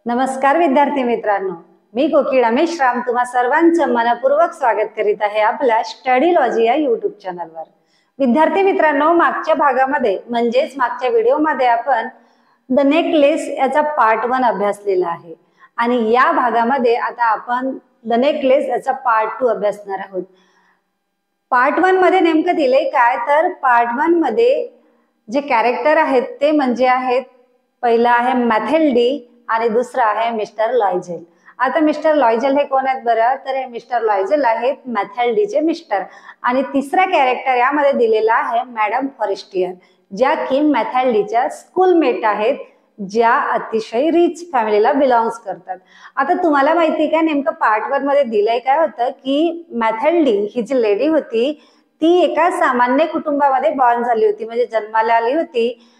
नमस्कार विद्यार्थी मित्रांनो, मी कोकिळा मेश्राम तुम्हा सर्वांचं मनपूर्वक स्वागत करीत आहे आपल्या स्टडी लॉजी या यूट्यूब चॅनलवर। विद्यार्थी मित्रांनो, मागच्या भागामध्ये म्हणजेच मागच्या व्हिडिओमध्ये आपण द नेकलेस याचा पार्ट 1 अभ्यासलेला आहे आणि या भागामध्ये आता आपण द नेकलेस याचा पार्ट 2 अभ्यासणार आहोत। पार्ट 1 मध्ये नेमकं दिले काय, तर पार्ट 1 मध्ये जे कॅरेक्टर आहेत ते म्हणजे आहेत, पहिला आहे मॅथेल्डी आणि दुसरा आहे मिस्टर लॉयजेल। आता मिस्टर लॉयजेल हे कोण आहेत बरं, तर हे मिस्टर लॉयजेल आहेत मॅथेल्डीचे मिस्टर। आणि तिसरा कॅरेक्टर यामध्ये दिलेला आहे मॅडम फॉरेस्टियर, ज्या की मॅथेल्डीच्या स्कूलमेट आहेत, ज्या अतिशय रिच फॅमिलीला बिलॉंग्स करतात। आता तुम्हाला माहिती का नेमकं पार्ट 1 मध्ये दिलंय काय होतं की मॅथेल्डी ही जी लेडी होती ती एका सामान्य कुटुंबामध्ये बॉर्न झाली होती, म्हणजे जन्माला आली होती।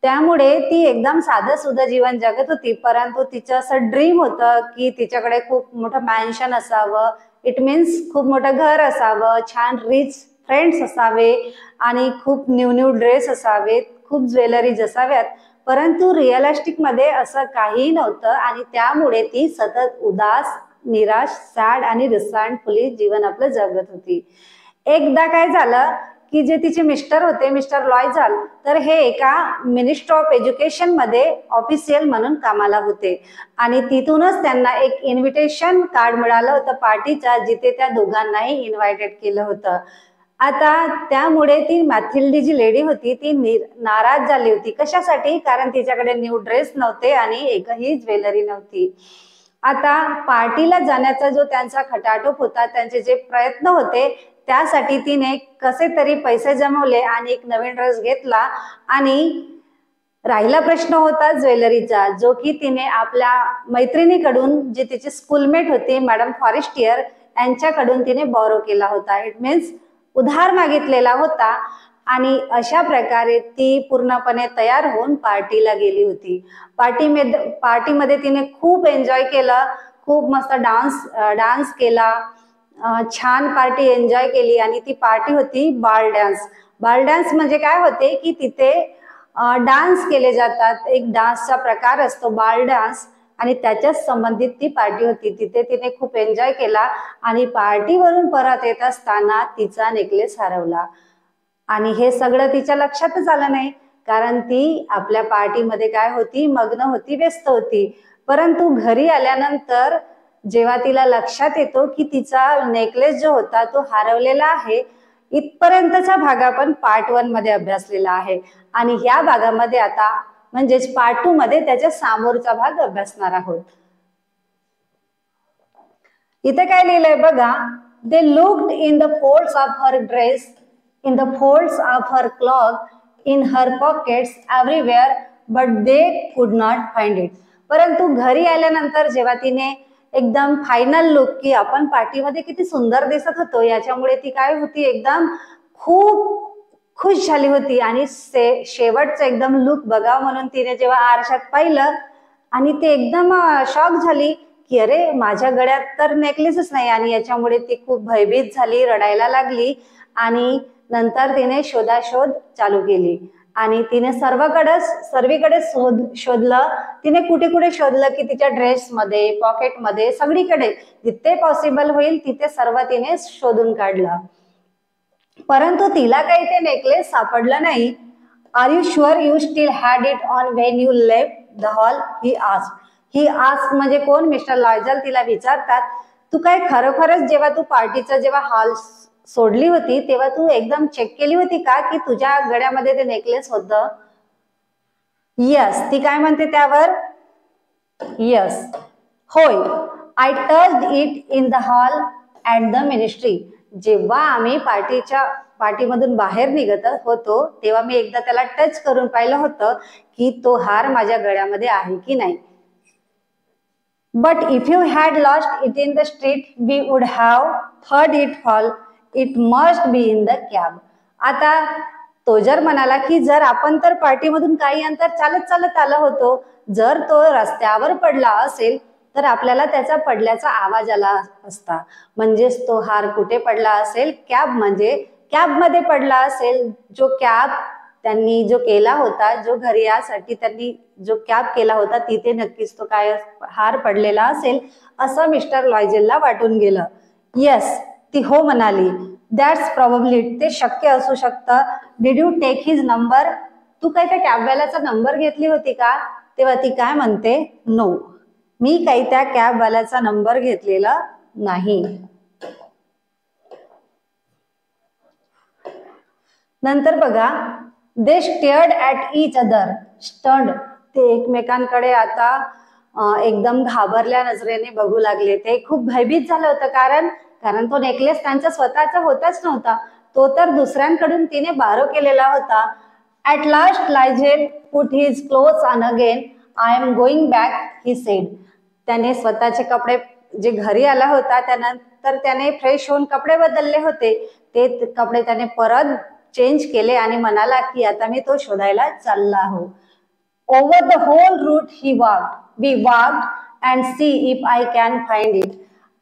त्यामुळे ती एकदम साधं सुधं जीवन जगत होती, परंतु तिचं असं ड्रीम होतं की तिच्याकडे खूप मोठं मॅन्शन असावं, इट मीन्स खूप मोठं घर असावं, छान रिच फ्रेंड्स असावे आणि खूप न्यू ड्रेस असावेत, खूप ज्वेलरीज असाव्यात। परंतु रिअलिस्टिक मध्ये असं काही नव्हतं आणि त्यामुळे ती सतत उदास, निराश, सॅड आणि रिसांटफुली जीवन आपलं जगत होती। एकदा काय झालं की जे तिचे मिस्टर होते, मिस्टर लॉयजेल, तर हे एका मिनिस्ट्री ऑफ एज्युकेशन मध्ये ऑफिशियल म्हणून कामाला होते आणि तिथूनच त्यांना एक इन्व्हिटेशन कार्ड मिळालं होतं पार्टीचा, जिथे त्या दोघांनाही इन्व्हायटेड केलं होतं। आता त्यामुळे ती मॅथेल्डी जी लेडी होती ती नाराज झाली होती। कशासाठी? कारण तिच्याकडे न्यू ड्रेस नव्हते आणि एकही ज्वेलरी नव्हती। आता पार्टीला जाण्याचा जो त्यांचा खटाटोप होता, त्यांचे जे प्रयत्न होते, त्यासाठी तिने कसे तरी पैसे जमवले आणि एक नवीन ड्रेस घेतला। आणि राहिला प्रश्न होता ज्वेलरीचा, जो की तिने आपल्या मैत्रिणीकडून, जी तिची स्कूलमेट होती मॅडम फॉरेस्टियर, यांच्याकडून तिने बॉरो केला होता, इट मीन्स उधार मागितलेला होता। आणि अशा प्रकारे ती पूर्णपणे तयार होऊन पार्टीला गेली होती। पार्टीमध्ये तिने खूप एन्जॉय केलं, खूप मस्त डान्स केला, छान पार्टी एन्जॉय केली। आणि ती पार्टी होती बाल डान्स। बाल डान्स म्हणजे काय होते की तिथे डान्स केले जातात, एक डान्सचा प्रकार असतो बाल डान्स, आणि त्याच्याच संबंधित ती पार्टी होती। तिथे तिने खूप एन्जॉय केला आणि पार्टीवरून परत येत असताना तिचा नेकलेस हरवला आणि हे सगळं तिच्या लक्षातच आलं नाही, कारण ती आपल्या पार्टीमध्ये काय होती, मग्न होती, व्यस्त होती। परंतु घरी आल्यानंतर जेव्हा तिला लक्षात येतो की तिचा नेकलेस जो होता तो हरवलेला आहे, इथपर्यंतचा भाग आपण पार्ट 1 मध्ये अभ्यासलेला आहे आणि या भागामध्ये आता म्हणजेच पार्ट 2 मध्ये त्याच्या समोरचा भाग अभ्यासणार आहोत। इथे काय लिहिलंय बघा, they looked in the folds of her dress, in the folds of her cloth, in her pockets, everywhere, but they could not find it. परंतु घरी आल्यानंतर जेव्हा तिने एकदम फायनल लुक, की आपण पार्टीमध्ये किती सुंदर दिसत होतो, याच्यामुळे ती काय होती, एकदम खूप खुश झाली होती आणि शेवटचं एकदम लुक बघावं म्हणून तिने जेव्हा आरशात पाहिलं आणि ते एकदम शॉक झाली की अरे, माझ्या गळ्यात तर नेकलेसच नाही। आणि याच्यामुळे ती खूप भयभीत झाली, रडायला लागली आणि नंतर तिने शोधाशोध चालू केली आणि तिने सर्वीकडे शोधलं। तिने कुठे कुठे शोधलं की तिच्या ड्रेसमध्ये, पॉकेटमध्ये, सगळीकडे जिथे पॉसिबल होईल तिथे सर्व तिने शोधून काढलं, परंतु तिला काही ते नेकलेस सापडलं नाही। Are you sure you still had it on when you left the hall, he asked म्हणजे कोण, मिस्टर लॉयजेल तिला विचारतात, तू काय खरोखरच जेव्हा तू पार्टीचा जेव्हा हॉल सोडली होती तेव्हा तू एकदम चेक केली होती का की तुझ्या गळ्यामध्ये ते नेकलेस होतं? यस, ती काय म्हणते त्यावर, यस, होय, I touched it in the hall at the ministry. जेव्हा आम्ही पार्टीमधून बाहेर निघत होतो तेव्हा मी एकदा त्याला टच करून पाहिलं होतं की तो हार माझ्या गळ्यामध्ये आहे की नाही। But if you had lost it in the street we would have thought it fall, it must be in the cab. आता तो जर म्हणाला की जर आपण तर पार्टीमधून काही अंतर चालत आलो होतो, जर तो रस्त्यावर पडला असेल तर आपल्याला त्याचा पडल्याचा आवाज आला असता, म्हणजेच तो हार कुठे पडला असेल, कॅब मध्ये पडला असेल। जो कॅब त्यांनी जो केला होता, जो घरी यासाठी त्यांनी जो कॅब केला होता, तिथे नक्कीच तो काय हार पडलेला असेल असं मिस्टर लॉयजेलला वाटून गेलं. येस, ती हो म्हणाली. दॅट्स प्रॉबब्ली, ते शक्य असू शकतं. Did you take his number, तू काय त्या कॅबवाल्याचा नंबर घेतली होती का? तेव्हा ती काय म्हणते, नो, मी काही त्या कॅबवाल्याचा नंबर घेतलेला नाही. नंतर बघा, दे स्टेअर्ड ॲट ईच अदर. स्टंड, ते एकमेकांकडे आता एकदम घाबरल्या नजरेने बघू लागले. ते खूप भयभीत झालं होतं, कारण तो नेकलेस त्यांचा स्वतःचा होताच नव्हता, तो तर दुसऱ्यांकडून तिने बारो केलेला होता. At last Loisel put his clothes on again. I am going back, he said. त्याने स्वतःचे कपडे, जे घरी आला होता त्यानंतर त्याने फ्रेश होऊन कपडे बदलले होते, ते कपडे त्याने परत चेंज केले आणि म्हणाला की आता मी तो शोधायला चालला आहो. Over the whole route we walked and see if I can find it.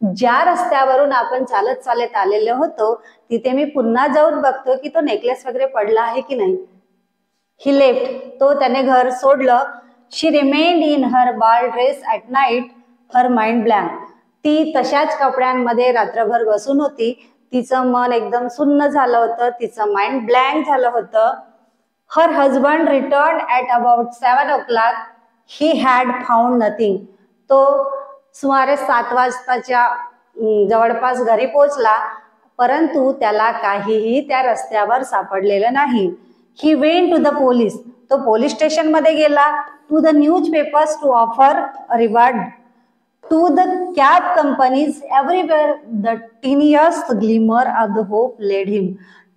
ज्या रस्त्यावरून आपण चालत आलेलो होतो तिथे मी पुन्हा जाऊन बघतो की तो नेकलेस वगैरे पडला आहे की नाही. ही लेफ्ट, तो त्याने घर सोडलं. शी remained in her ball dress at night, her mind blank. ती तशाच कपड्यांमध्ये रात्रभर बसून होती. तिचं मन एकदम सुन्न झालं होतं, तिचं माइंड ब्लँक झालं होतं. Her husband return at about 7 o'clock. He had found nothing. तो सुमारे 7 वाजताच्या जवळपास घरी पोहोचला, परंतु त्याला काहीही त्या रस्त्यावर सापडलेलं नाही. He went to the police. तो पोलीस स्टेशन मध्ये गेला. To the newspapers to offer reward. To the cab companies, everywhere the tiniest glimmer of the hope led him.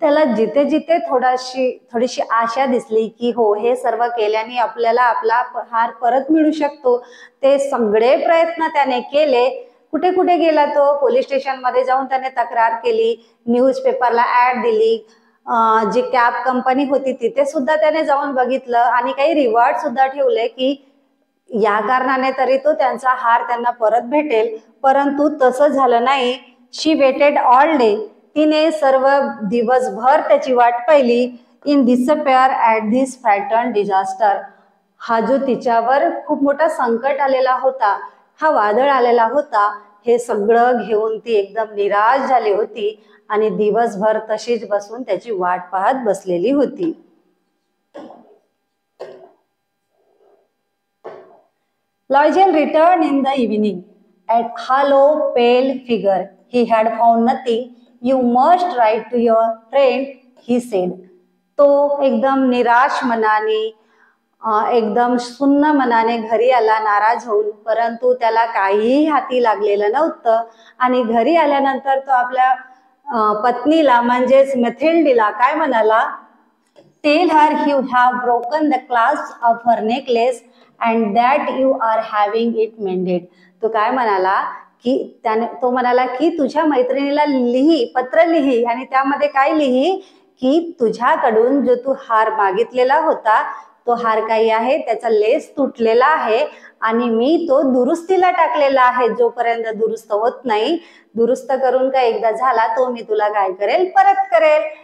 त्याला जिथे जिथे थोडीशी आशा दिसली की हो, हे सर्व केल्याने आपल्याला आपला हार परत मिळू शकतो, ते सगळे प्रयत्न त्याने केले. कुठे कुठे गेला तो? पोलीस स्टेशन मध्ये जाऊन त्याने तक्रार केली, न्यूज पेपरला ऍड दिली, जी कॅब कंपनी होती तिथे सुद्धा त्याने जाऊन बघितलं आणि काही रिवॉर्ड सुद्धा ठेवले की या कारणाने तरी तो त्यांचा हार त्यांना परत भेटेल. परंतु तसं झालं नाही. She waited all day. तिने सर्व दिवसभर त्याची वाट पाहिली. In disappear at this frightful disaster. हा जो तिच्यावर खूप मोठा संकट आलेला होता, हा वादळ आलेला होता, हे सगळं घेऊन ती एकदम निराश झाली होती आणि दिवसभर तशीच बसून त्याची वाट पाहत बसलेली होती. लॉयजेल returned in the evening. At hollow, pale figure. He had found nothing. You must write to your friend, he said. तो एकदम निराश मनाने, एकदम सुन्न मनाने घरी आला, नाराज होऊन, परंतु त्याला काहीही हाती लागलेलं नव्हतं. आणि घरी आल्यानंतर तो आपल्या पत्नीला म्हणजेच मेथिल्डीला काय म्हणाला? Tell her you have broken the clasp of her necklace and that you are having it mended. तो काय म्हणाला की तो म्हणाला की तुझ्या मैत्रिणीला पत्र लिही आणि त्यामध्ये काय लिही की तुझ्याकडून जो तू हार मागितलेला होता तो हार काही आहे, त्याचा लेस तुटलेला आहे आणि मी तो दुरुस्तीला टाकलेला आहे. जोपर्यंत दुरुस्त होत नाही, दुरुस्त करून काय एकदा झाला तो मी तुला काय करेल, परत करेल.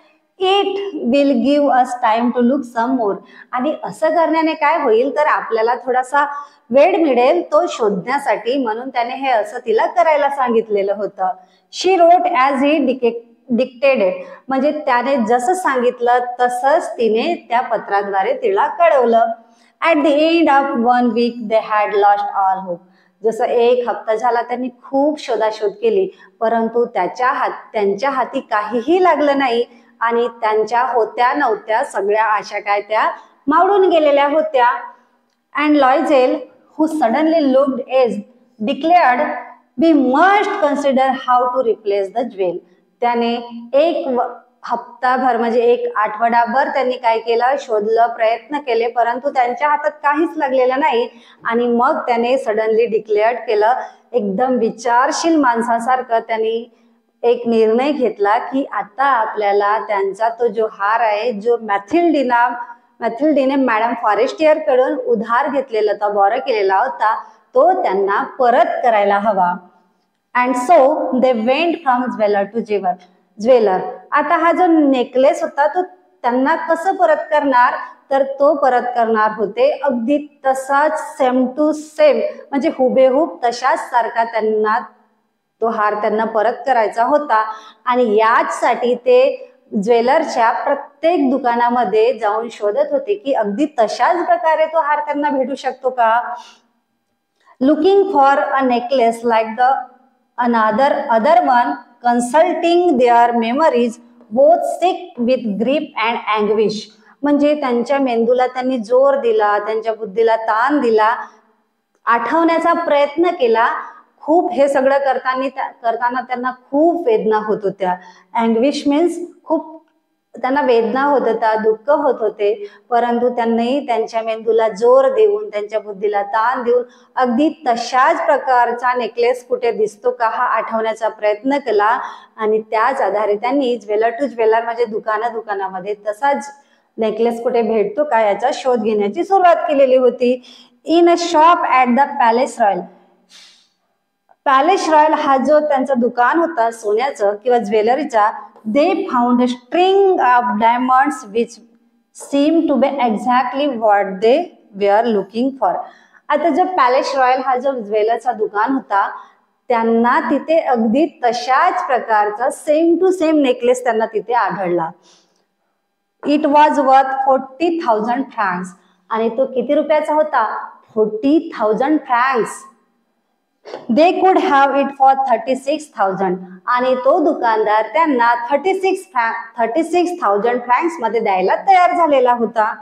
It will give us time to look some more. आणि असं करण्याने काय होईल तर आपल्याला थोडासा वेळ मिळेल तो शोधण्यासाठी, म्हणून त्याने हे असं तिला करायला सांगितलेलं होतं. She wrote as he dictated. म्हणजे त्याने जसं सांगितलं तसंच तिने त्या पत्राद्वारे तिला कळवलं. At the end of 1 week they had lost all hope. जसं 1 हप्ता झाला त्यांनी खूप शोधाशोध केली, परंतु त्यांच्या हाती काहीही लागलं नाही आणि त्यांच्या होत्या नव्हत्या सगळ्या आशा काय त्या मावळून गेलेल्या होत्या. And Loisel, who suddenly looked age, declared we must consider how to replace the jewel. त्याने 1 हप्ताभर म्हणजे 1 आठवडाभर त्यांनी काय केलं, शोधलं, प्रयत्न केले, परंतु त्यांच्या हातात काहीच लागलेलं नाही. आणि मग त्याने सडनली डिक्लेअर्ड केलं, एकदम विचारशील माणसासारखं त्यांनी एक निर्णय घेतला की आता आपल्याला त्यांचा तो जो हार आहे, जो मॅथिल्डीने मॅडम फॉरेस्टियर कडून उधार घेतलेला होता, बॉरो केलेला होता, तो त्यांना परत करायला हवा. And so they went from jeweller to jeweller. आता हा जो नेकलेस होता तो त्यांना कसं परत करणार, तर तो परत करणार होते अगदी तसाच सेम टू सेम, म्हणजे हुबेहूब तशाच सारखा त्यांना तो हार त्यांना परत करायचा होता. आणि याचसाठी ते ज्वेलरच्या प्रत्येक दुकानामध्ये जाऊन शोधत होते की अगदी तशाच प्रकारे तो हार त्यांना भेटू शकतो का. Looking for a necklace like the other one, consulting their memories, both sick with grief and anguish. म्हणजे त्यांच्या मेंदूला त्यांनी जोर दिला, त्यांच्या बुद्धीला ताण दिला, आठवण्याचा प्रयत्न केला. खूप हे सगळं करताना त्यांना खूप वेदना होत होत्या. अँग्विश मीन्स खूप त्यांना वेदना होत होता, दुःख होत होते, परंतु त्यांनी त्यांच्या मेंदूला जोर देऊन, त्यांच्या बुद्धीला ताण देऊन अगदी तशाच प्रकारचा नेकलेस कुठे दिसतो का हा आठवण्याचा प्रयत्न केला. आणि त्याच आधारे त्यांनी ज्वेलर टू ज्वेलर म्हणजे दुकानामध्ये तसाच नेकलेस कुठे भेटतो का याचा शोध घेण्याची सुरुवात केलेली होती. In a shop at the palace royal. Palace royal हा जो त्यांचा दुकान होता सोन्याचं किंवा ज्वेलरीचा, they found a string of diamonds which seemed to be exactly what they were looking for. आता जो पॅलेस रॉयल हा जो ज्वेलरचा दुकान होता त्यांना तिथे अगदी तशाच प्रकारचा सेम टू सेम नेकलेस त्यांना तिथे आढळला. It was worth 40,000 francs. आणि तो किती रुपयाचा होता, 40,000 francs. They could have it for 36,000. आणि तो दुकानदार त्यांना 36,000 फ्रँक्स मध्ये द्यायला तयार झालेला होता.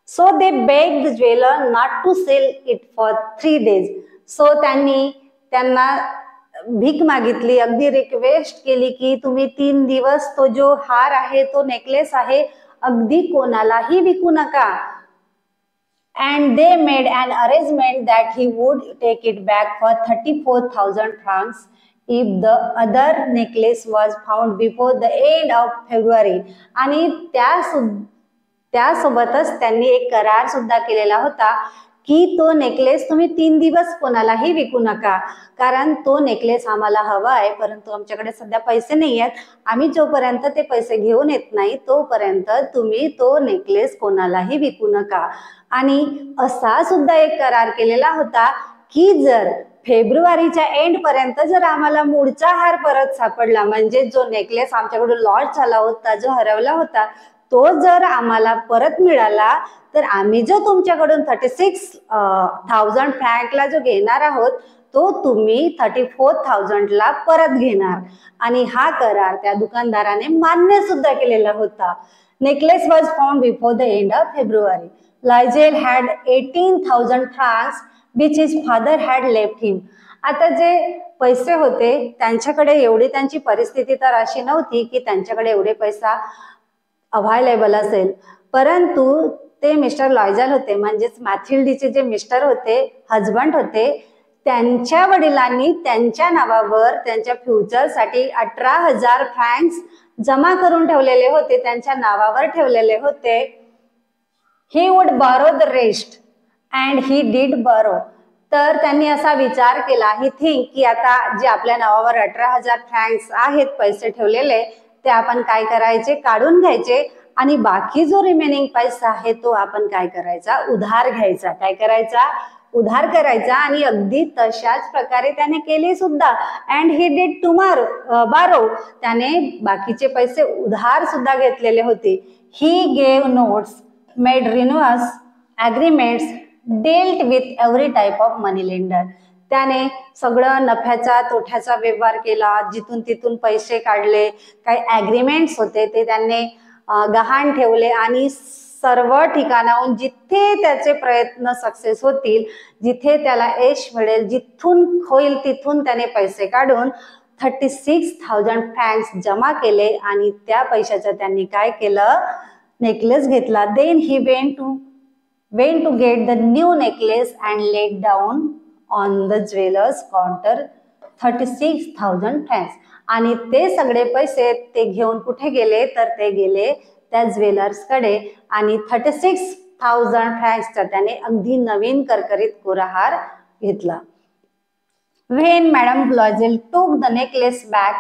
So they begged the jeweller not to sell it for 3 days. So त्यांना भीक मागितली, अगदी रिक्वेस्ट केली की तुम्ही 3 दिवस तो जो हार आहे, तो नेकलेस आहे, अगदी कोणालाही विकू नका. And they made an arrangement that he would take it back for 34,000 francs if the other necklace was found before the end of February. आणि त्यासोबतच त्यांनी एक करार सुद्धा केलेला होता की तो नेकलेस तुम्ही 3 दिवस कोणालाही विकू नका, कारण तो नेकलेस आम्हाला हवा आहे, परंतु आमच्याकडे सध्या पैसे नाही आहेत. आम्ही जोपर्यंत ते पैसे घेऊन येत नाही तोपर्यंत तुम्ही तो नेकलेस कोणालाही विकू नका. आणि असा सुद्धा एक करार केलेला होता की जर फेब्रुवारीच्या एंड पर्यंत जर आम्हाला मूळचा हार परत सापडला, म्हणजे जो नेकलेस आमच्याकडून लॉस झाला होता, जो हरवला होता, तो जर आम्हाला परत मिळाला तर आम्ही जो तुमच्याकडून 36,000 फ्रँकला जो घेणार आहोत तो तुम्ही 34,000 ला परत घेणार. आणि हा करार त्या दुकानदाराने मान्य सुद्धा केलेला होता. Necklace was found before the end of February. Loisel had 18,000 francs which his father had left him. आता जे पैसे होते त्यांच्याकडे एवढी त्यांची परिस्थिती तर अशी नव्हती की त्यांच्याकडे एवढे पैसा अवेलेबल असेल, परंतु ते मिस्टर लॉयझल होते, म्हणजेच मॅथिल्डीचे जे मिस्टर होते, हजबंड होते, त्यांच्या वडिलांनी त्यांच्या नावावर त्यांच्या फ्युचरसाठी 18,000 फ्रँक्स जमा करून ठेवलेले होते, त्यांच्या नावावर ठेवलेले होते. He would borrow the rest and he did borrow. तर त्यांनी असा विचार केला, ही थिंक की आता जे आपल्या नावावर 18,000 फ्रँक्स आहेत पैसे ठेवलेले ते आपण काय करायचे, काढून घ्यायचे, आणि बाकी जो रिमेनिंग पैसा आहे तो आपण काय करायचा, उधार घ्यायचा. काय करायचा, उधार करायचा. आणि अगदी तशाच प्रकारे त्याने केले सुद्धा. अँड ही डिड बारो. त्याने बाकीचे पैसे उधार सुद्धा घेतलेले होते. He gave notes, made renewals, agreements, dealt with every type of money lender. त्याने सगळं नफ्याचा तोट्याचा व्यवहार केला, जिथून तिथून पैसे काढले, काही ॲग्रीमेंट्स होते ते त्यांनी गहाण ठेवले, आणि सर्व ठिकाणाहून जिथे त्याचे प्रयत्न सक्सेस होतील, जिथे त्याला यश मिळेल, जिथून होईल तिथून त्याने पैसे काढून 36,000 फ्रँक्स जमा केले. आणि त्या पैशाचं त्यांनी काय केलं, नेकलेस घेतला. Then he went to get the new necklace and let down on the jewellers counter 36,000 francs. आणि ते सगळे पैसे ते घेऊन कुठे गेले, तर ते गेले त्या ज्वेलर्सकडे, आणि 36,000 फ्रँक्सचा त्याने अगदी नवीन करकरीत कोरा हार घेतला. When Madame Loisel took the necklace back,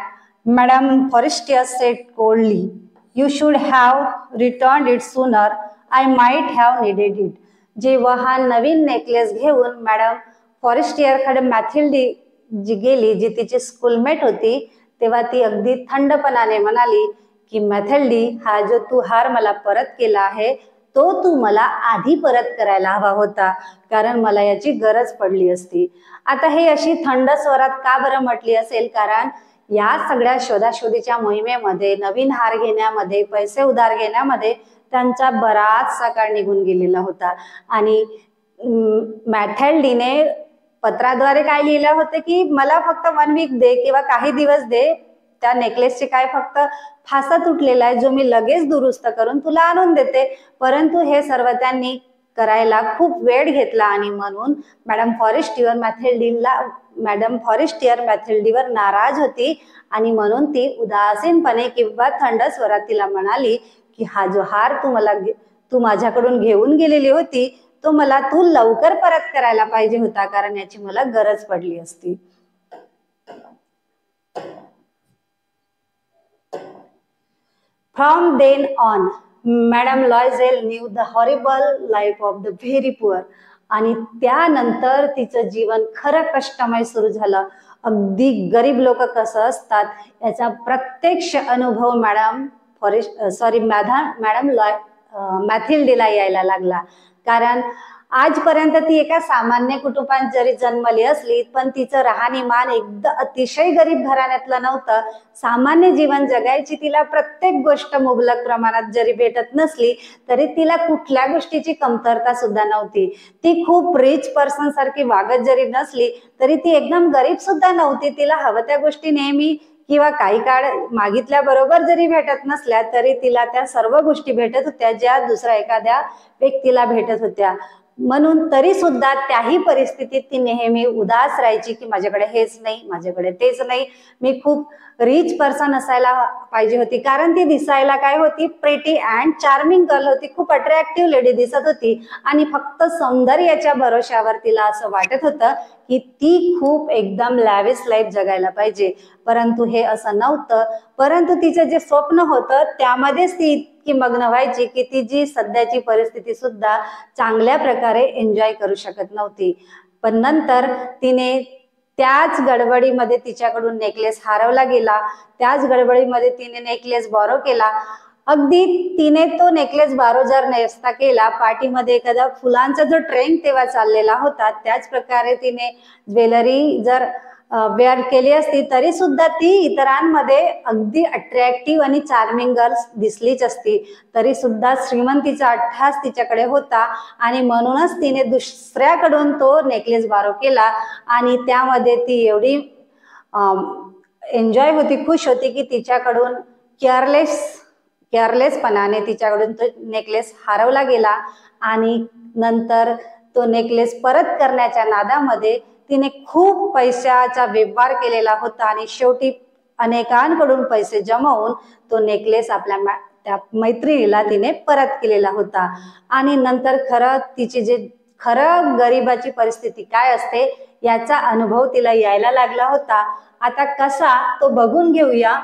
madam Forestier sed coldly, you should have return it sooner, I might have needed it. जेव्हा हा नवीन नेकलेस घेऊन मॅडम फॉरेस्टियरकडे मॅथिल्डी जी गेली, जी तिची स्कूलमेट होती, तेव्हा ती अगदी थंडपणाने म्हणाली की मॅथिल्डी, हा जो तू हार मला परत केला आहे तो तू मला आधी परत करायला हवा होता, कारण मला याची गरज पडली असती. आता हे अशी थंड स्वरात का बरं म्हटली असेल? कारण या सगळ्या शोधाशोधीच्या मोहिमेमध्ये, नवीन हार घेण्यामध्ये, पैसे उधार घेण्यामध्ये त्यांचा बराचसा काळ निघून गेलेला होता. आणि मॅथिल्डीने पत्राद्वारे काय लिहिलं होतं की मला फक्त 1 वीक दे किंवा काही दिवस दे, त्या नेकलेसचे काय फक्त फासा तुटलेला आहे जो मी लगेच दुरुस्त करून तुला आणून देते. परंतु हे सर्व त्यांनी करायला खूप वेळ घेतला आणि म्हणून मॅडम फॉरेस्टियर मॅथिल्डीवर नाराज होती आणि म्हणून ती उदासीनपणे किंवा थंड स्वरात तिला म्हणाली की हा जो हार तू माझ्याकडून घेऊन गेलेली होती तो मला तू लवकर परत करायला पाहिजे होता, कारण याची मला गरज पडली असती. From then on, Madame Loisel knew the horrible life of the very poor. आणि त्यानंतर तिचं जीवन खरं कष्टमय सुरू झालं. अगदी गरीब लोक कसं असतात याचा प्रत्यक्ष अनुभव मॅडम मॅथिल्डीला यायला लागला. कारण आजपर्यंत ती एका सामान्य कुटुंबात जरी जन्मली असली पण तिचं राहणीमान एकदम अतिशय गरीब घराण्यातलं नव्हतं. सामान्य जीवन जगायची तिला प्रत्येक गोष्ट मुबलक प्रमाणात जरी भेटत नसली तरी तिला कुठल्या गोष्टीची कमतरता सुद्धा नव्हती. ती खूप रिच पर्सन सारखी वागत जरी नसली तरी ती एकदम गरीब सुद्धा नव्हती. तिला हवं त्या गोष्टी नेहमी किंवा काही काळ मागितल्या बरोबर जरी भेटत नसल्या तरी तिला त्या सर्व गोष्टी भेटत होत्या ज्या दुसऱ्या एखाद्या व्यक्तीला भेटत होत्या. म्हणून तरी सुद्धा त्याही परिस्थितीत ती नेहमी उदास राहायची की माझ्याकडे हेच नाही, माझ्याकडे तेच नाही. मी खूप रिच पर्सन असायला पाहिजे होती, कारण ती दिसायला काय होती, प्रेटी अँड चार्मिंग गर्ल होती. खूप अट्रॅक्टिव्ह लेडी दिसत होती आणि फक्त सौंदर्याच्या भरोश्यावर तिला असं वाटत होतं की ती खूप एकदम लॅविश लाईफ जगायला पाहिजे. परंतु हे असं नव्हतं. परंतु तिचं जे स्वप्न होतं त्यामध्येच ती इतकी मग्न व्हायची की ती जी सध्याची परिस्थिती सुद्धा चांगल्या प्रकारे एन्जॉय करू शकत नव्हती. पण नंतर तिने त्याच गडबडीमध्ये तिच्याकडून नेकलेस हरवला गेला. त्याच गडबडीमध्ये तिने नेकलेस बॉरो केला. अगदी तिने तो नेकलेस बारो जर नसता केला, पाठीमध्ये एखादा फुलांचा जो ट्रेंड तेव्हा चाललेला होता त्याच प्रकारे तिने ज्वेलरी जर वेअर केली असती तरी सुद्धा ती इतरांमध्ये अगदी अट्रॅक्टिव्ह आणि चार्मिंग गर्ल्स दिसलीच असती. तरी सुद्धा श्रीमंतीचा अट्टहास तिच्याकडे होता आणि म्हणूनच तिने दुसऱ्याकडून तो नेकलेस बारो केला आणि त्यामध्ये ती एवढी एन्जॉय होती, खुश होती की तिच्याकडून केअरलेसपणाने तिच्याकडून तो नेकलेस हरवला गेला. आणि नंतर तो नेकलेस परत करण्याच्या नादामध्ये तिने खूप पैशाचा व्यवहार केलेला होता आणि शेवटी अनेकांकडून पैसे जमवून तो नेकलेस आपल्या त्या मैत्रिणीला तिने परत केलेला होता. आणि नंतर खरं गरिबाची परिस्थिती काय असते याचा अनुभव तिला यायला लागला होता. आता कसा तो बघून घेऊया.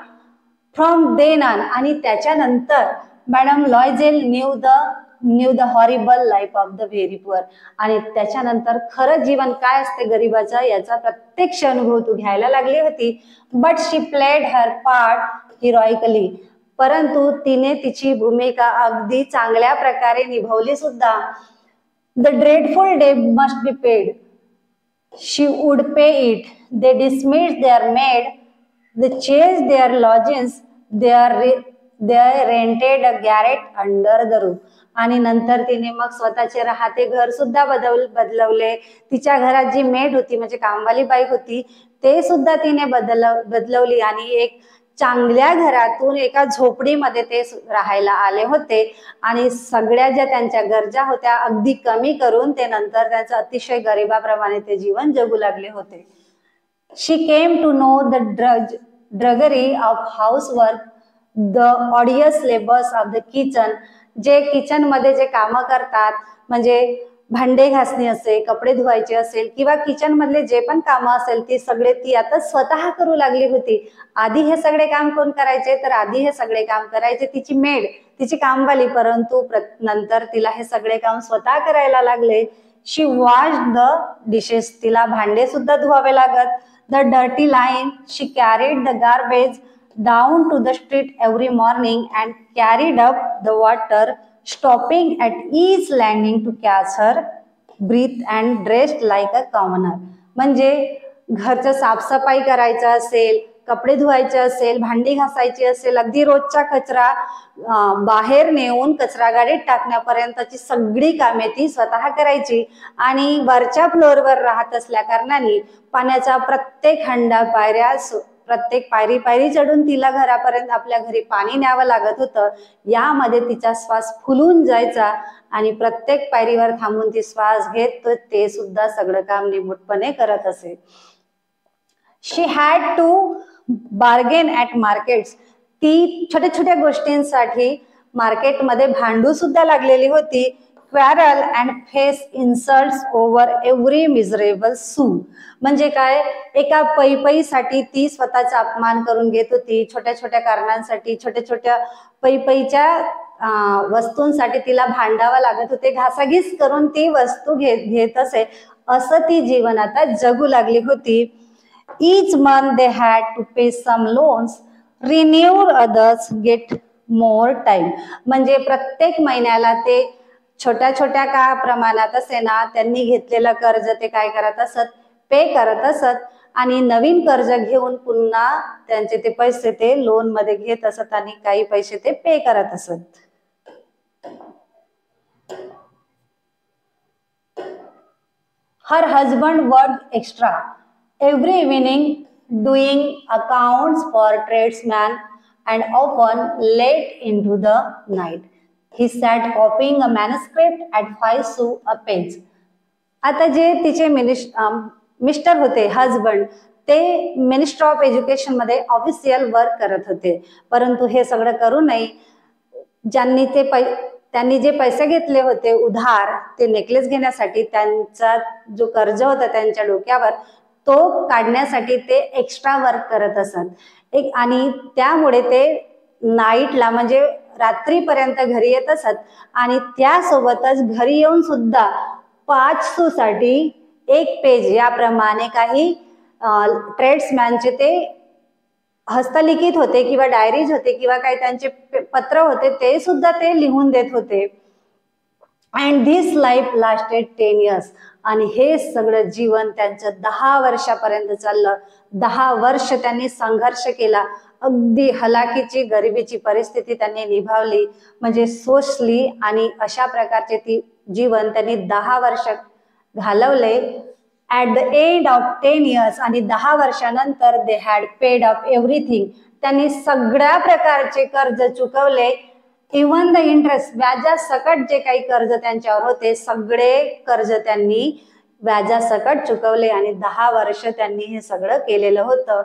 फ्रॉम देन ऑन, आणि त्याच्यानंतर madam Loisel knew the horrible life of the very poor. आणि त्याच्यानंतर खरं जीवन काय असते गरिबाचं याचा प्रत्यक्ष अनुभव तू घ्यायला लागली होती. But she played her part heroically. परंतु तिने तिची भूमिका अगदी चांगल्या प्रकारे निभावली सुद्धा. The dreadful debt must be paid, she would pay it. They dismissed their maid, they changed their lodgings, they rented a garret under the roof. आणि नंतर तिने मग स्वतःचे राहते घर सुद्धा बदलवले. तिच्या घरात जी मेड होती म्हणजे कामवाली बाई होती ते सुद्धा तिने बदलवली आणि एक चांगल्या घरातून एका झोपडीमध्ये ते राहायला आले होते. आणि सगळ्या ज्या त्यांच्या गरजा होत्या अगदी कमी करून ते नंतर त्यांचं अतिशय गरिबाप्रमाणे ते जीवन जगू लागले होते. She came to know the drudgery of housework, the odious labours of the kitchen. जे किचन मध्ये जे कामं करतात म्हणजे भांडे घासणी असेल, कपडे धुवायचे असेल किंवा किचन मधले जे पण कामं असेल ती सगळे ती आता स्वतः करू लागली होती. आधी हे सगळे काम कोण करायचे, तर आधी हे सगळे काम करायचे तिची मेड, तिची कामवाली, परंतु नंतर तिला हे सगळे काम स्वतः करायला लागले. शी वॉश्ड द डिशेस, तिला भांडे सुद्धा धुवावे लागत. The dirty line, she carried the garbage down to the street every morning and carried up the water, stopping at each landing to catch her breath and dressed like a commoner. म्हणजे घरचं साफसफाई करायचं असेल, कपडे धुवायचे असेल, भांडी घासायची असेल, अगदी रोजचा कचरा बाहेर नेऊन कचरा गाडीत टाकण्यापर्यंतची सगळी कामे ती स्वतः करायची. आणि वरच्या फ्लोअरवर राहत असल्या कारणाने पाण्याचा प्रत्येक हंडा, पायऱ्या, प्रत्येक पायरी चढून तिला घरापर्यंत आपल्या घरी पाणी न्यावं लागत होतं. यामध्ये तिचा श्वास फुलून जायचा आणि प्रत्येक पायरीवर थांबून ती श्वास घेत ते सुद्धा सगळं काम निमूटपणे करत असे. She had to bargain at markets, ती छोट्या छोट्या गोष्टींसाठी मार्केटमध्ये भांडू सुद्धा लागलेली होती. Quarrel and face insults over every miserable sou, म्हणजे काय, एका पैपईसाठी ती स्वतःचा अपमान करून घेत होती. छोट्या छोट्या कारणांसाठी, छोट्या छोट्या पैपईच्या वस्तूंसाठी तिला भांडावं लागत होते. घासाघीस करून ती वस्तू घेत असे. असं ती जीवन आता जगू लागली होती. Each month they had to pay some loans, renew others, get more time. म्हणजे प्रत्येक महिन्याला ते छोट्या छोट्या का प्रमाणात असे ना त्यांनी घेतलेलं कर्ज ते काय करत असत, पे करत असत आणि नवीन कर्ज घेऊन पुन्हा त्यांचे ते पैसे ते लोन मध्ये घेत असत आणि काही पैसे ते पे करत असत. Her husband worked extra every evening doing accounts for tradesmen and often late into the night. He sat copying a manuscript at 5 sous a page. आता जे तिचे मिस्टर होते, हजबंड, ते मिनिस्टर ऑफ एज्युकेशन मध्ये ऑफिशियल वर्क करत होते. परंतु हे सगळं करूनही त्यांनी जे पैसे घेतले होते उधार, ते नेकलेस घेण्यासाठी, त्यांचा जो कर्ज होता त्यांच्या डोक्यावर तो काढण्यासाठी ते एक्स्ट्रा वर्क करत असत. आणि त्यामुळे ते नाईटला म्हणजे रात्रीपर्यंत घरी येत असत आणि त्यासोबतच घरी येऊन सुद्धा 5 सूसाठी 1 पेज याप्रमाणे काही ट्रेड्समॅनचे ते हस्तलिखित होते किंवा डायरीज होते किंवा काही त्यांचे पत्र होते ते सुद्धा ते लिहून देत होते. And this life lasted 10 years. आणि हे सगळं जीवन त्यांचं 10 वर्षापर्यंत चाललं. 10 वर्ष त्यांनी संघर्ष केला. अगदी हलाखीची, गरिबीची परिस्थिती त्यांनी निभावली, म्हणजे सोसली आणि अशा प्रकारचे ती जीवन त्यांनी 10 वर्ष घालवले. At the end of 10 years आणि 10 वर्षानंतर they had paid of everything. त्यांनी सगळ्या प्रकारचे कर्ज चुकवले. इव्हन द इंटरेस्ट, व्याजासकट जे काही कर्ज त्यांच्यावर होते सगळे कर्ज त्यांनी व्याजासकट चुकवले आणि 10 वर्ष त्यांनी हे सगळं केलेलं होतं.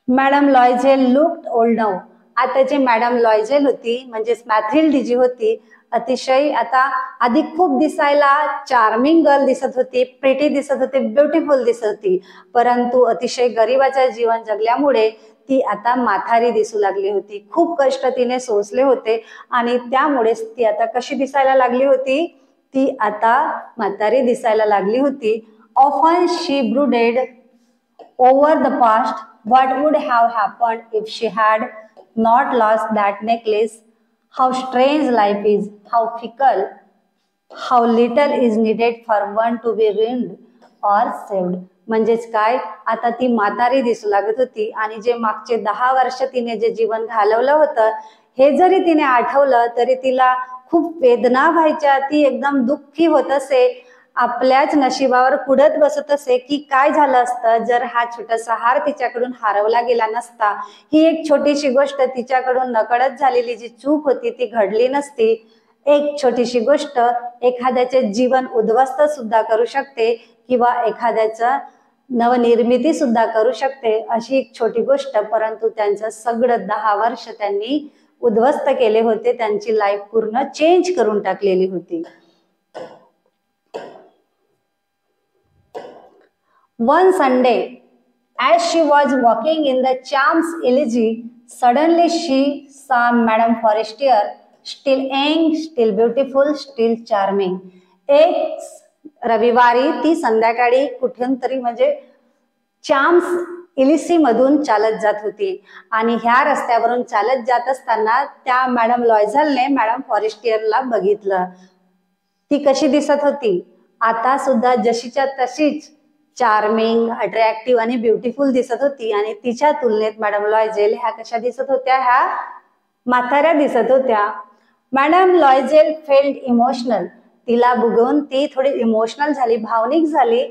Madam Loisel looked old now. आताची मॅडम लॉयझेल होती म्हणजेच मॅथिल्डी जी होती, अतिशय आता आधी खूप दिसायला चार्मिंग गर्ल दिसत होती, प्रिटी दिसत होती, ब्युटिफुल दिसत होती, परंतु अतिशय गरिबाचं जीवन जगल्यामुळे ती आता म्हातारी दिसू लागली होती. खूप कष्ट तिने सोसले होते आणि त्यामुळेच ती आता कशी दिसायला लागली होती, ती आता म्हातारी दिसायला लागली होती. Often she brooded over the past, what would have happened if she had not lost that necklace? How strange life is, how fickle, how little is needed for one to be ruined or saved. म्हणजेच काय, आता ती म्हातारी दिसू लागत होती आणि जे मागचे 10 वर्ष तिने जे जीवन घालवलं होतं हे जरी तिने आठवलं तरी तिला खूप वेदना व्हायच्या. ती एकदम दुःखी होत असे, आपल्याच नशिबावर कुडत बसत असे की काय झालं असतं जर हा छोटासा हार तिच्याकडून हरवला गेला नसता. ही एक छोटीशी गोष्ट तिच्याकडून नकळत झालेली जी चूक होती ती घडली नसती. एक छोटीशी गोष्ट एखाद्याचे जीवन उद्ध्वस्त सुद्धा करू शकते किंवा एखाद्याचं नवनिर्मिती सुद्धा करू शकते, अशी एक छोटी गोष्ट. परंतु त्यांचं सगळं 10 वर्ष त्यांनी उद्ध्वस्त केले होते, त्यांची लाईफ पूर्ण चेंज करून टाकलेली होती. One Sunday, as she was walking in the Champs-Élysées, suddenly she saw Madame Forestier, still young, still beautiful, still charming. एक रविवारी ती संध्याकाळी कुठून तरी म्हणजे चाम्स इलिसी मधून चालत जात होती आणि ह्या रस्त्यावरून चालत जात असताना त्या मॅडम लॉयझलने मॅडम फॉरेस्टियरला बघितलं. ती कशी दिसत होती? आता सुद्धा जशीच्या तशीच चार्मिंग, अट्रॅक्टिव्ह आणि ब्युटिफुल दिसत होती. आणि तिच्या तुलनेत मॅडम लॉयझेल ह्या कशा दिसत होत्या? ह्या म्हाताऱ्या दिसत होत्या. Madam Loisel felt emotional. तिला बघून ती थोडी इमोशनल झाली, भावनिक झाली.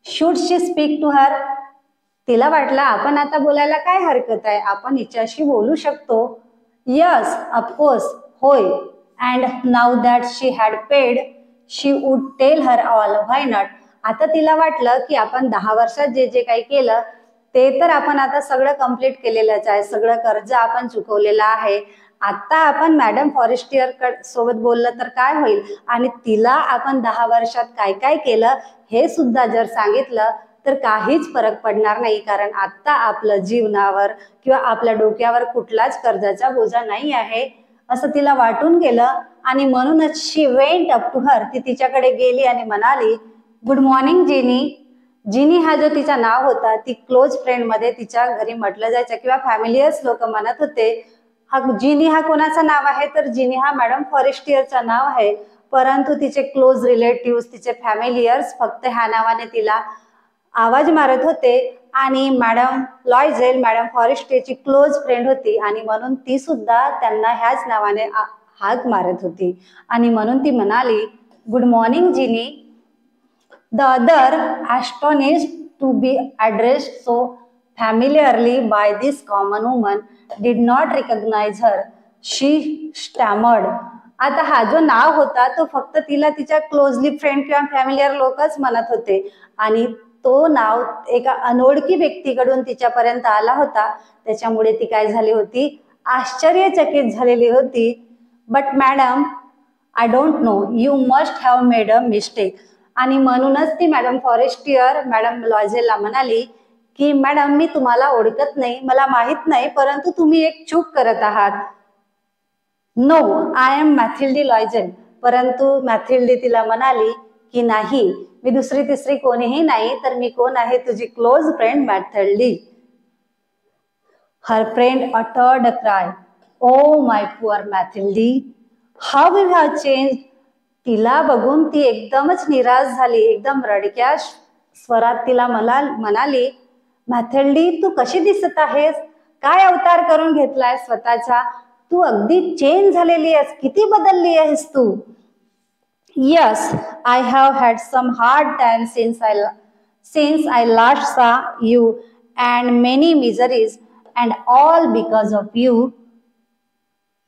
Should she speak to her? तिला वाटलं आपण आता बोलायला काय हरकत आहे, आपण हिच्याशी बोलू शकतो. यस, ऑफकोर्स, होय. And now that she had paid she would tell her all, why not? आता तिला वाटलं की आपण 10 वर्षात जे जे काही केलं ते तर आपण आता सगळं कम्प्लीट केलेलंच आहे, सगळं कर्ज आपण चुकवलेलं आहे. आता आपण मॅडम फॉरेस्टियर सोबत बोललं तर काय होईल? आणि तिला आपण 10 वर्षात काय काय केलं हे सुद्धा जर सांगितलं तर काहीच फरक पडणार नाही, कारण आता आपलं जीवनावर किंवा आपल्या डोक्यावर कुठलाच कर्जाचा बोजा नाही आहे असं तिला वाटून गेलं. आणि म्हणूनच शी वेंट अप टू हर. ती तिच्याकडे गेली आणि म्हणाली, गुड मॉर्निंग जिनी. जिनी हा जो तिचा नाव होता, ती क्लोज फ्रेंड मध्ये तिच्या घरी म्हटलं जायचं किंवा फॅमिलियर्स लोक म्हणत होते. हा जिनी हा कोणाचं नाव आहे? तर जिनी हा मॅडम फॉरेस्टियरचं नाव आहे. परंतु तिचे क्लोज रिलेटिव्ह, तिचे फॅमिलियर्स फक्त ह्या नावाने तिला आवाज मारत होते. आणि madam Loisel madam फॉरेस्टियरची close friend होती आणि म्हणून ती सुद्धा त्यांना ह्याच नावाने हाक मारत होती. आणि म्हणून ती म्हणाली, good morning Jeanne. The other, astonished to be addressed so familiarly by this common woman, did not recognize her. She stammered. आता हा जो नाव होता तो फक्त तिला तिच्या क्लोजली फ्रेंड किंवा फॅमिलियर लोकच म्हणत होते आणि तो नाव एका अनोळखी व्यक्तीकडून तिच्यापर्यंत आला होता. त्याच्यामुळे ती काय झाली होती? आश्चर्यचकित झालेली होती. But madam, I don't know, you must have made a mistake. आणि म्हणूनच ती मॅडम फॉरेस्टियर मॅडम लॉयझेलला म्हणाली की मॅडम, मी तुम्हाला ओळखत नाही, मला माहित नाही, परंतु तुम्ही एक चूक करत आहात. No, I am Mathilde Loisel. परंतु मॅथिल्डी तिला म्हणाली की नाही, मी दुसरी तिसरी कोणीही नाही, तर मी कोण आहे? तुझी close friend Mathilde. Her friend uttered a cry. Oh my poor Mathilde, how you have changed. तिला बघून ती एकदमच निराश झाली. एकदम रडक्या स्वरात तिला म्हणाली, मॅथिल्डी, तू कशी दिसत आहेस? काय अवतार करून घेतलाय स्वतःचा? तू अगदी चेंज झालेली आहेस, किती बदलली आहेस तू. Yes, I have had some hard time since I last saw you and many miseries and all because of you.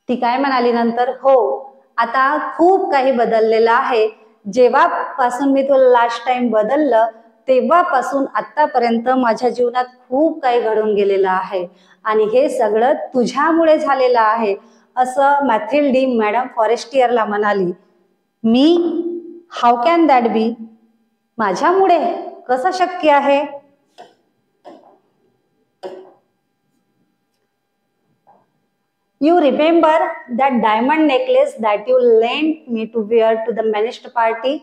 ती काय म्हणाली नंतर? हो, आता खूप काही बदललेलं आहे. जेव्हापासून मी तुला लास्ट टाइम बदललं तेव्हापासून आतापर्यंत माझ्या जीवनात खूप काही घडून गेलेलं आहे आणि हे सगळं तुझ्यामुळे झालेलं आहे, असं मॅथिल्डी मॅडम फॉरेस्टियरला म्हणाली. मी? हाऊ कॅन दॅट बी? माझ्यामुळे कसं शक्य आहे? You remember that diamond necklace that you lent me to wear to the ministry party?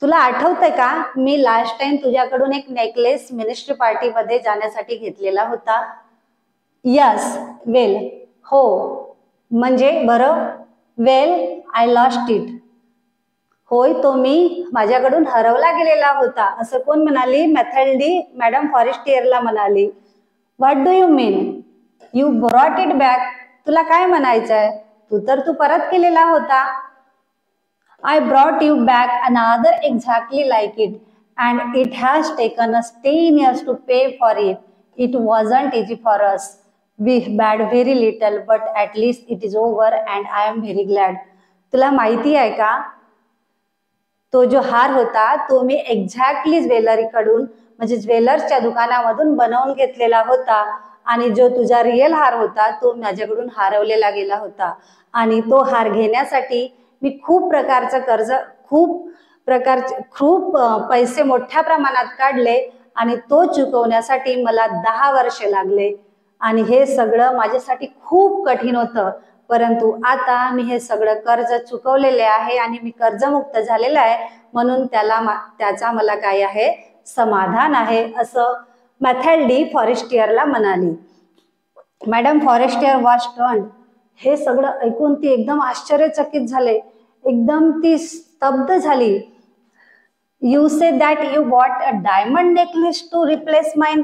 तुला आठवतंय का, मी लास्ट टाइम तुझ्याकडून एक नेकलेस मिनिस्ट्री पार्टी मध्ये जाण्यासाठी घेतलेला होता. यस, वेल, हो, म्हणजे बरं, वेल, आय लॉस्ट इट. होय, तो मी माझ्याकडून हरवला गेलेला होता, असं कोण म्हणाली? मॅथिल्डी मॅडम फॉरेस्टियरला म्हणाली. What do you mean? You brought it back. तुला काय म्हणायचंय? तू परत केलेला होता. I brought you back another exactly like it, and it has taken us 10 years to pay for it. It wasn't easy for us. We had very little, but at least it is over, and I am very glad. तुला माहिती आहे का, तो जो हार होता तो मी exactly jewellery कडून म्हणजे ज्वेलर्सच्या दुकानामधून बनवून घेतलेला होता आणि जो तुझा रिअल हार होता तो माझ्याकडून हरवलेला गेला होता. आणि तो हार घेण्यासाठी मी खूप प्रकारचे खूप पैसे मोठ्या प्रमाणात काढले आणि तो चुकवण्यासाठी मला 10 वर्षे लागले आणि हे सगळं माझ्यासाठी खूप कठीण होतं. परंतु आता मी हे सगळं कर्ज चुकवलेले आहे आणि मी कर्जमुक्त झालेलं आहे, म्हणून त्याचा मला काय आहे, समाधान आहे, असं मॅथिल्डी फॉरेस्टियरला म्हणाली. Madam Forestier was stunned. हे सगळं ऐकून ती एकदम आश्चर्यचकित झाले, एकदम ती स्तब्ध झाली. You say that you bought a diamond necklace to replace mine.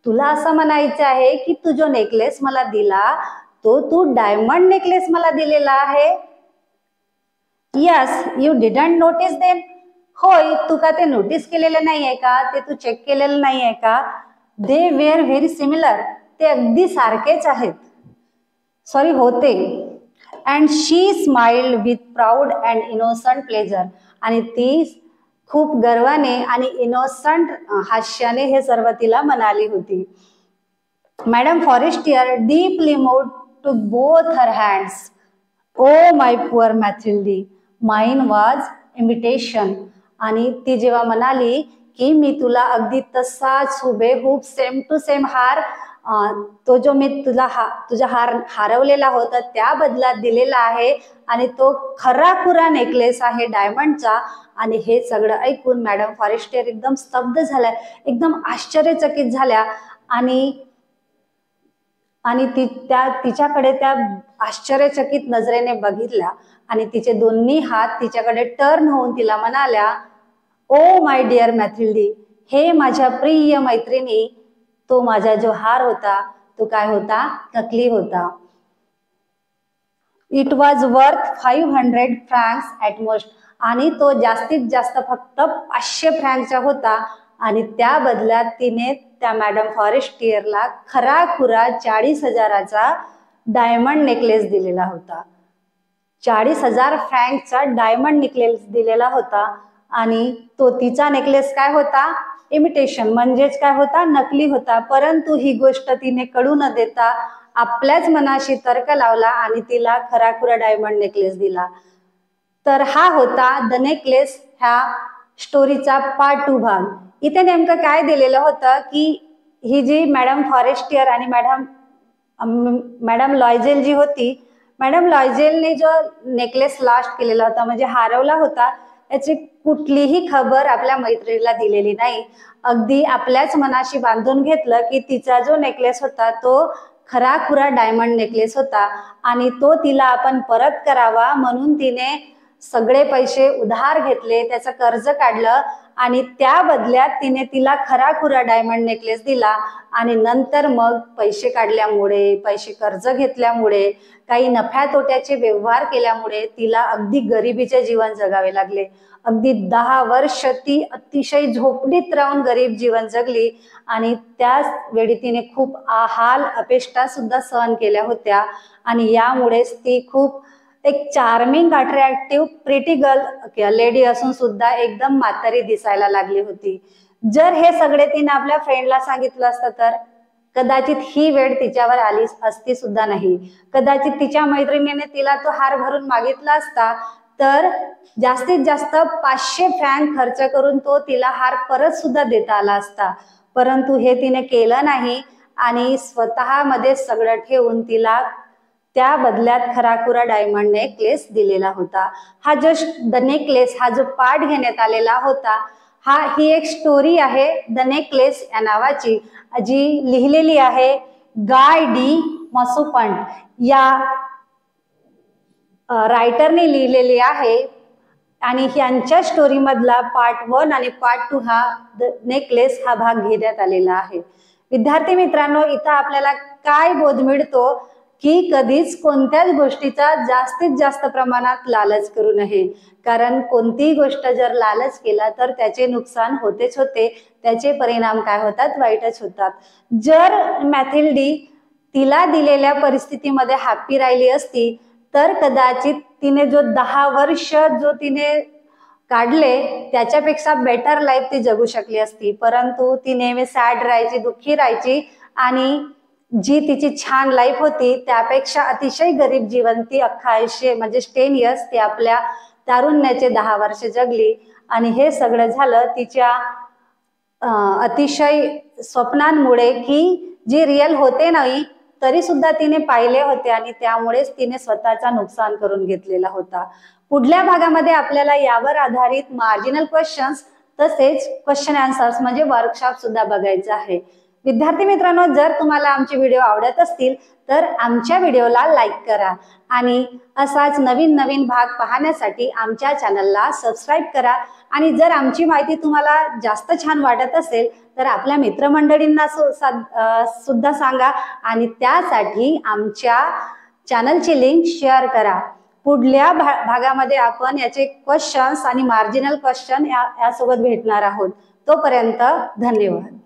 तुला असं म्हणायचं आहे की तू जो नेकलेस मला दिला तो तू डायमंड नेकलेस मला दिलेला आहे. Yes, you didn't notice them. होय, तू का ते नोटीस केलेलं नाहीये का, ते तू चेक केलेलं नाहीये का? They were very similar. ते अगदी सारखेच आहेत, सॉरी होते. And she smiled with proud and innocent pleasure. आणि ती खूप गर्वाने आणि इनोसंट हास्याने हे सर्व तिला म्हणाली होती. Madam Forestier deeply moved to both her hands. Oh my poor Mathilde, mine was imitation. आणि ती जेव्हा म्हणाली की मी तुला अगदी तसाच हुबेहूब सेम टू सेम हार, तो जो मी तुझा हार हरवलेला होता त्या बदल्यात दिलेला आहे आणि तो खराखुरा नेकलेस आहे डायमंडचा. आणि हे सगळं ऐकून मॅडम फॉरेस्टियर एकदम स्तब्ध झाल्या, एकदम आश्चर्यचकित झाल्या आणि तिच्याकडे त्या आश्चर्यचकित नजरेने बघितल्या आणि तिचे दोन्ही हात तिच्याकडे टर्न होऊन तिला म्हणाल्या, ओ माय डिअर मॅथिल्डी, हे माझ्या प्रिय मैत्रिणी, तो माझा जो हार होता तो काय होता, नकली होता. It was worth 500 francs at most. आणि तो जास्तीत जास्त फक्त 500 फ्रँकचा होता आणि त्या बदल्यात तिने त्या मॅडम फॉरेस्टियरला खराखुरा 40,000चा डायमंड नेकलेस दिलेला होता. 40,000 फ्रँकचा डायमंड नेकलेस दिलेला होता आणि तो तिचा नेकलेस काय होता, इमिटेशन, म्हणजेच काय होता, नकली होता. परंतु ही गोष्ट तिने कळू न देता आपल्याच मनाशी तर्क लावला आणि तिला खराखुरा डायमंड नेकलेस दिला. तर हा होता द नेकलेस ह्या स्टोरीचा पार्ट 2 भाग. इथे नेमकं काय दिलेलं होतं की ही जी मॅडम फॉरेस्टियर आणि मॅडम लॉयजेल जी होती, मॅडम लॉयजेलने जो नेकलेस लॉस्ट केलेला होता म्हणजे हरवला होता, याची कुठलीही खबर आपल्या मैत्रिणीला दिलेली नाही. अगदी आपल्याच मनाशी बांधून घेतलं की तिचा जो नेकलेस होता तो खराखुरा डायमंड नेकलेस होता आणि तो तिला आपण परत करावा म्हणून तिने सगळे पैसे उधार घेतले, त्याचं कर्ज काढलं आणि त्या बदल्यात तिने तिला खराखुरा डायमंड नेकलेस दिला. आणि नंतर मग पैसे काढल्यामुळे, पैसे कर्ज घेतल्यामुळे, काही नफ्या तोट्याचे व्यवहार केल्यामुळे तिला अगदी गरिबीचे जीवन जगावे लागले. अगदी 10 वर्ष ती अतिशय झोपडीत राहून गरीब जीवन जगली आणि त्याच वेळी तिने खूप हाल अपेष्टा सुद्धा सहन केल्या होत्या आणि यामुळेच ती खूप एक charming attractive pretty girl lady असून सुद्धा एकदम म्हातारी दिसायला लागली होती. जर हे सगळे तिने आपल्या फ्रेंडला सांगितलं असतं तर कदाचित ही वेळ तिच्यावर आली असती सुद्धा नाही. कदाचित तिच्या मैत्रिणीने तिला तो हार भरून मागितला असता तर जास्तीत जास्त 500 फ्रँक खर्च करून तो तिला हार परत सुद्धा देता आला असता. परंतु हे तिने केलं नाही आणि स्वतःमध्ये सगळं ठेवून तिला त्या बदल्यात खराखुरा डायमंड नेकलेस दिलेला होता. हा जस्ट द नेकलेस हा जो पाठ घेण्यात आलेला होता, ही एक स्टोरी आहे द नेकलेस या नावाची, जी लिहिलेली आहे गाय डी मसुपंट या रायटरने लिहिलेली आहे. आणि यांच्या स्टोरी मधला पार्ट 1 आणि पार्ट 2 हा द नेकलेस हा भाग घेण्यात आलेला आहे. विद्यार्थी मित्रांनो, इथं आपल्याला काय बोध मिळतो की कधीच कोणत्याच गोष्टीचा जास्तीत जास्त प्रमाणात लालच करू नये. कारण कोणतीही गोष्ट जर लालच केला तर त्याचे नुकसान होतेच होते, त्याचे परिणाम काय होतात, वाईटच होतात. जर मॅथिल्डी तिला दिलेल्या परिस्थितीमध्ये हॅप्पी राहिली असती तर कदाचित तिने जो 10 वर्ष जो तिने काढले त्याच्यापेक्षा बेटर लाईफ ती जगू शकली असती. परंतु ती नेहमी सॅड राहायची, दुःखी राहायची आणि जी तिची छान लाईफ होती त्यापेक्षा अतिशय गरीब जीवन ती अख्खा आयुष्य म्हणजे 10 इयर्स ती आपल्या तारुण्याचे 10 वर्ष जगली आणि हे सगळं झालं तिच्या अतिशय स्वप्नांमुळे की जी रिअल होते नाही तरी सुद्धा तिने पाहिले होते आणि त्यामुळेच तिने स्वतःचा नुकसान करून घेतलेला होता। पुढल्या भागामध्ये आपल्याला यावर आधारित मार्जिनल क्वेश्चन्स तसेच क्वेश्चन आन्सर्स म्हणजे वर्कशॉप सुद्धा बघायचं आहे। विद्यार्थी मित्रांनो, जर तुम्हाला आमचे व्हिडिओ आवडत असतील तर आमच्या व्हिडिओला लाईक करा आणि असाच नवीन नवीन भाग पाहण्यासाठी आमच्या चॅनलला सबस्क्राईब करा। आणि जर आमची माहिती तुम्हाला जास्त छान वाटत असेल तर आपल्या मित्रमंडळींना सुद्धा सांगा आणि त्यासाठी आमच्या चॅनलची लिंक शेअर करा। पुढल्या भागामध्ये आपण याचे क्वेश्चन्स आणि मार्जिनल क्वेश्चन यासोबत भेटणार आहोत। तोपर्यंत धन्यवाद।